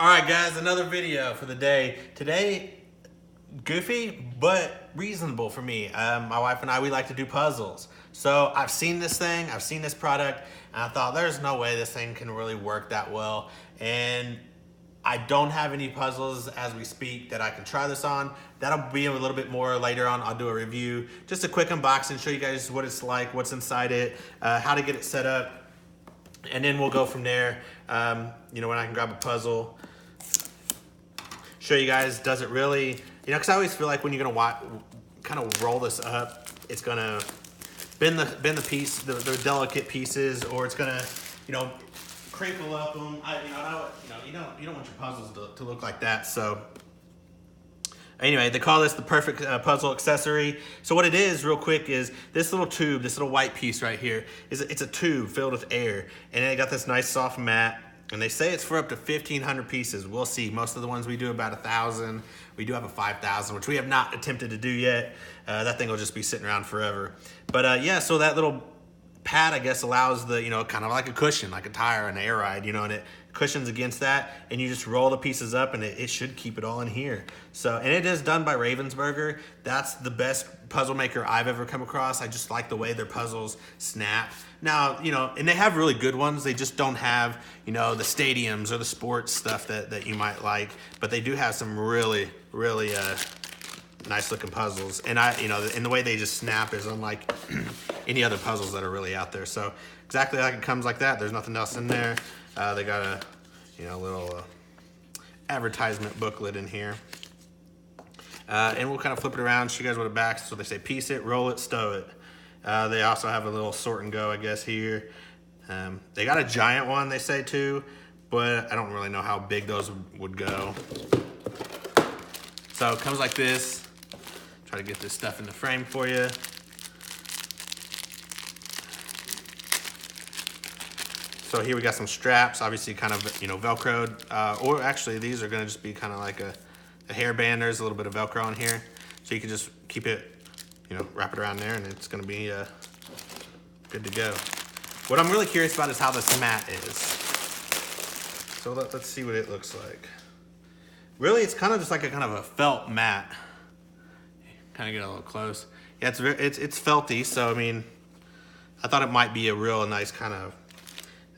All right, guys, another video for the day. Today, goofy, but reasonable for me. My wife and I, we like to do puzzles. So I've seen this thing, I've seen this product, and I thought there's no way this thing can really work that well. And I don't have any puzzles as we speak that I can try this on. That'll be a little bit more later on. I'll do a review, just a quick unboxing, show you guys what it's like, what's inside it, how to get it set up, and then we'll go from there. When I can grab a puzzle, show you guys, does it really, because I always feel like when you're gonna kind of roll this up, it's gonna bend the piece, the delicate pieces, or it's gonna, crinkle up them. You don't want your puzzles to look like that. So anyway, they call this the perfect puzzle accessory. So what it is, real quick, is this little tube, this little white piece right here, it's a tube filled with air, and it got this nice soft mat. And they say it's for up to 1,500 pieces. We'll see. Most of the ones we do about 1,000. We do have a 5,000, which we have not attempted to do yet. That thing will just be sitting around forever. But yeah, so that little pad, I guess, allows the, kind of like a cushion, like a tire, an air ride, and it cushions against that, and you just roll the pieces up, and it should keep it all in here. So, and it is done by Ravensberger. That's the best puzzle maker I've ever come across. I just like the way their puzzles snap. Now, and they have really good ones. They just don't have, the stadiums or the sports stuff that you might like, but they do have some really, really nice looking puzzles. And and the way they just snap is unlike any other puzzles that are really out there. So exactly like it comes like that. There's nothing else in there. They got a little advertisement booklet in here. And we'll kind of flip it around, show you guys what it backs. So they say piece it, roll it, stow it. They also have a little sort and go, I guess, here. They got a giant one, they say, too, but I don't really know how big those would go. So it comes like this. Try to get this stuff in the frame for you. So here we got some straps, obviously kind of, Velcroed, or actually these are gonna just be kind of like a hairband. There's a little bit of Velcro on here. So you can just keep it, wrap it around there, and it's gonna be good to go. What I'm really curious about is how this mat is. So let's see what it looks like. Really, it's kind of just like a felt mat. Kind of get a little close. Yeah, it's felty, so I mean, I thought it might be a real nice kind of,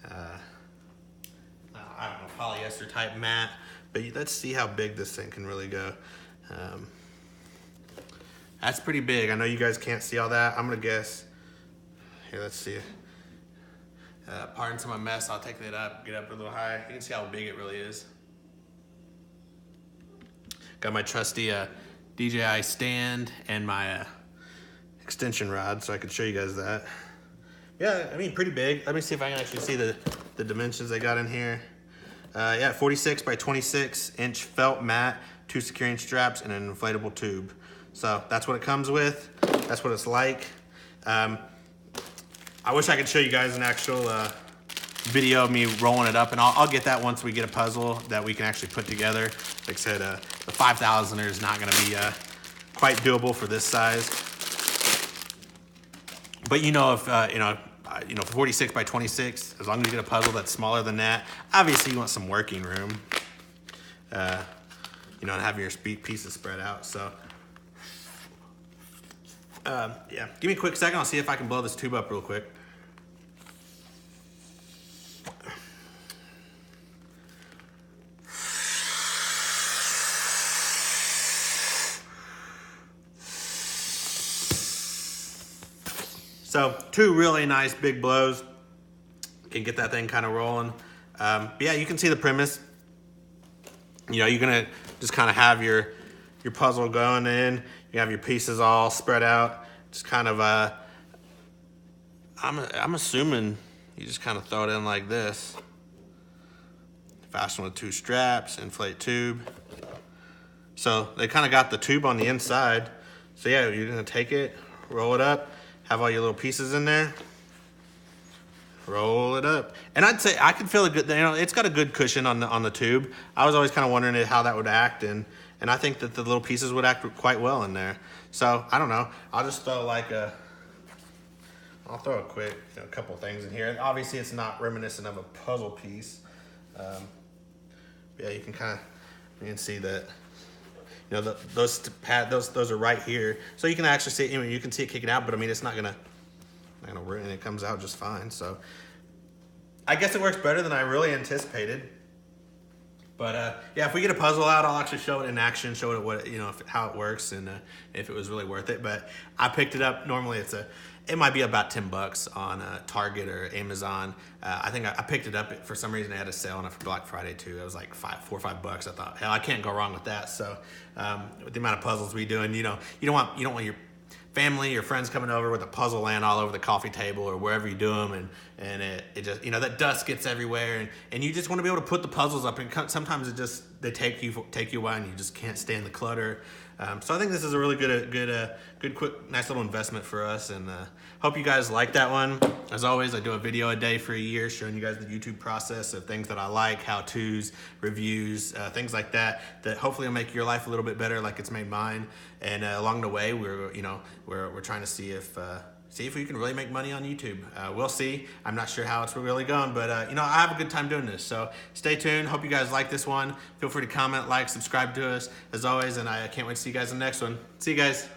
I don't know, polyester type mat. But let's see how big this thing can really go. That's pretty big. I know you guys can't see all that. I'm gonna guess. Here, let's see. Pardon to my mess. I'll take that up, get up a little higher. You can see how big it really is. Got my trusty DJI stand and my extension rod, so I can show you guys that. Yeah, I mean, pretty big. Let me see if I can actually see the dimensions they got in here. Yeah, 46 by 26 inch felt mat, 2 securing straps, and an inflatable tube. So that's what it comes with. That's what it's like. I wish I could show you guys an actual video of me rolling it up, and I'll get that once we get a puzzle that we can actually put together. Like I said, the 5,000er is not gonna be quite doable for this size. But if 46 by 26, as long as you get a puzzle that's smaller than that, obviously you want some working room, and have your pieces spread out. So, yeah, give me a quick second. I'll see if I can blow this tube up real quick. So 2 really nice big blows can get that thing kind of rolling. But yeah, you can see the premise. You're gonna just kind of have your puzzle going in. You have your pieces all spread out. Just kind of I'm assuming you just kind of throw it in like this. Fasten with 2 straps, inflate tube. So they kind of got the tube on the inside. So yeah, you're gonna take it, roll it up. Have all your little pieces in there. Roll it up. And I'd say I can feel a good, it's got a good cushion on the tube. I was always kind of wondering how that would act, and I think that the little pieces would act quite well in there. So I don't know. I'll just throw I'll throw a quick couple things in here. And obviously it's not reminiscent of a puzzle piece. yeah, you can see that. You know, those are right here, so you can actually see. You can see it kicking out, but I mean, it's not gonna ruin it. It comes out just fine. So I guess it works better than I really anticipated. But yeah, if we get a puzzle out, I'll actually show it in action, show it what how it works, and if it was really worth it. But I picked it up. Normally, it might be about $10 on Target or Amazon. I think I picked it up for some reason. They had a sale on it for Black Friday too. It was like $4 or $5. I thought, hell, I can't go wrong with that. So with the amount of puzzles we do, and you don't want your family, your friends coming over with a puzzle laying all over the coffee table or wherever you do them, and it just that dust gets everywhere, and you just want to be able to put the puzzles up, and sometimes they take you a while, and you just can't stand the clutter. So I think this is a really good, quick, nice little investment for us, and hope you guys like that one. As always, I do a video a day for a year showing you guys the YouTube process of things that I like, how-tos, reviews, things like that hopefully will make your life a little bit better like it's made mine. And along the way, we're trying to see if we can really make money on YouTube. We'll see. I'm not sure how it's really going, but I have a good time doing this. So stay tuned. Hope you guys like this one. Feel free to comment, like, subscribe to us as always, and I can't wait to see you guys in the next one. See you guys.